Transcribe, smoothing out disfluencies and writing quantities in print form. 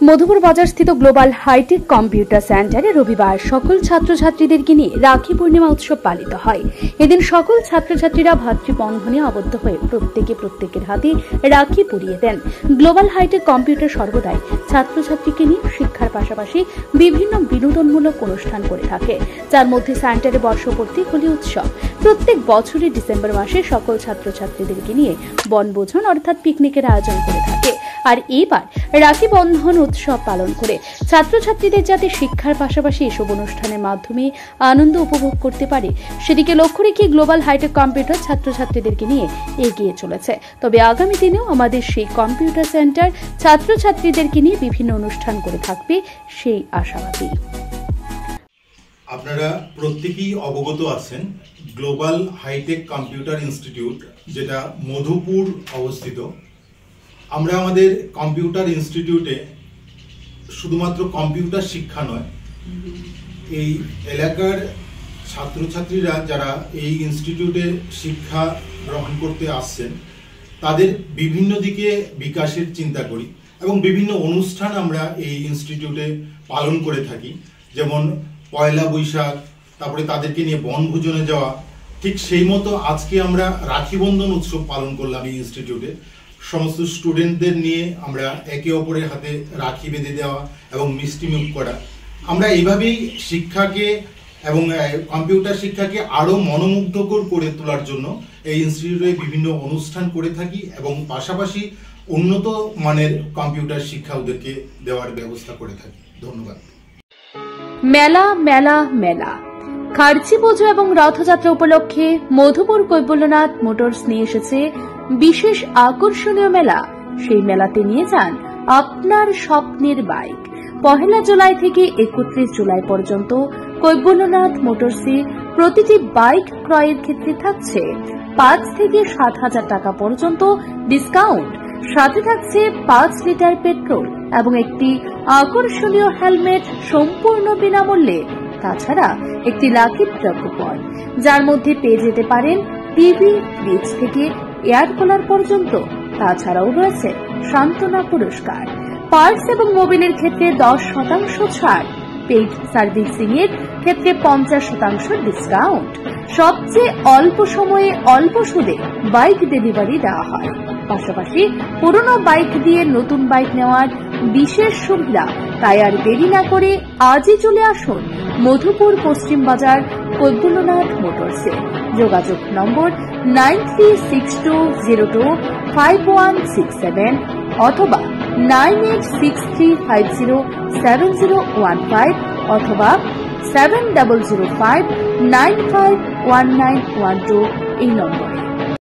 মধুপুর বাজার স্থিত global hi tech computer সেন্টারে রবিবার সকল ছাত্রছাত্রীদেরকে নিয়ে রাখি পূর্ণিমা উৎসব পালিত হয়। এদিন সকল ছাত্রছাত্রীরা ভাতৃবন্ধনে আবদ্ধ হয়ে প্রত্যেকের হাতে রাখি পরিয়ে দেন। গ্লোবাল হাইটেক কম্পিউটার সর্বদাই ছাত্রছাত্রীকে নিয়ে শিক্ষার পাশাপাশি বিভিন্ন বিনোদনমূলক অনুষ্ঠান করে থাকে, যার মধ্যে সেন্টারে বর্ষপূর্তি হোলি উৎসব। প্রত্যেক বছরই ডিসেম্বর মাসে সকল ছাত্রছাত্রীদেরকে নিয়ে বনভোজন অর্থাৎ পিকনিকের আয়োজন করে থাকে। আর এবার রাখি বন্ধন উৎসব পালন করে ছাত্রছাত্রীদের যাতে শিক্ষার পাশাপাশি এসব অনুষ্ঠানের মাধ্যমে আনন্দ উপভোগ করতে পারে, সেদিকে লক্ষ্য রেখে গ্লোবাল হাইটেক কম্পিউটার ছাত্রছাত্রীদেরকে নিয়ে এগিয়ে চলেছে। তবে আগামী দিনেও আমাদের সেই কম্পিউটার সেন্টার ছাত্রছাত্রীদেরকে নিয়ে বিভিন্ন অনুষ্ঠান করে থাকবে সেই আশাবাদী। আপনারা প্রত্যেকেই অবগত আছেন গ্লোবাল হাইটেক কম্পিউটার ইনস্টিটিউট, যেটা মধুপুর অবস্থিত। আমরা আমাদের কম্পিউটার ইনস্টিটিউটে শুধুমাত্র কম্পিউটার শিক্ষা নয়, এই এলাকার ছাত্রছাত্রীরা যারা এই ইনস্টিটিউটে শিক্ষা গ্রহণ করতে আসছেন তাদের বিভিন্ন দিকে বিকাশের চিন্তা করি এবং বিভিন্ন অনুষ্ঠান আমরা এই ইনস্টিটিউটে পালন করে থাকি। যেমন পয়লা বৈশাখ, তারপরে তাদেরকে নিয়ে বনভোজনে যাওয়া। ঠিক সেই মতো আজকে আমরা রাখি বন্ধন উৎসব পালন করলাম এই ইনস্টিটিউটে। সমস্ত স্টুডেন্টদের নিয়ে আমরা একে অপরের হাতে রাখি বেঁধে দেওয়া এবং মিষ্টিমুখ করা। আমরা এইভাবেই শিক্ষাকে এবং কম্পিউটার শিক্ষাকে আরো মনোমুগ্ধকর করে তোলার জন্য এই ইনস্টিটিউটে বিভিন্ন অনুষ্ঠান করে থাকি এবং পাশাপাশি উন্নত মানের কম্পিউটার শিক্ষা ওদেরকে দেওয়ার ব্যবস্থা করে থাকি। ধন্যবাদ। মেলা মেলা মেলা খার্চি পুজো এবং রথযাত্রা উপলক্ষে মধুপুর কৈবল্যনাথ মোটরস নিয়ে এসেছে বিশেষ আকর্ষণীয় মেলা। সেই মেলাতে নিয়ে যান আপনার স্বপ্নের বাইক। 1 জুলাই থেকে 31 জুলাই পর্যন্ত কৈবল্যনাথ মোটরসে প্রতিটি বাইক ক্রয়ের ক্ষেত্রে থাকছে 5 থেকে 7,000 টাকা পর্যন্ত ডিসকাউন্ট। সাথে থাকছে 5 লিটার পেট্রোল এবং একটি আকর্ষণীয় হেলমেট সম্পূর্ণ বিনামূল্যে। তাছাড়া একটি লাকি ড্র কুপন, যার মধ্যে পেয়ে যেতে পারেন টিভি, ফ্রিজ থেকে এয়ার কুলার পর্যন্ত। তাছাড়াও রয়েছে সান্ত্বনা পুরস্কার। পার্টস এবং মোবিলের ক্ষেত্রে 10% ছাড়। পেইড সার্ভিসিং এর ক্ষেত্রে 50% ডিসকাউন্ট। সবচেয়ে অল্প সময়ে অল্প সুদে বাইক ডেলিভারি দেওয়া হয়। পাশাপাশি পুরনো বাইক দিয়ে নতুন বাইক নেওয়ার বিশেষ সুবিধা। তাই আর দেরি না করে আজই চলে আসুন মধুপুর পশ্চিম বাজার কৈবল্যনাথ মোটরসে। যোগাযোগ নম্বর 9362025167 অথবা 9863507015 অথবা 7005951912 এই নম্বরে।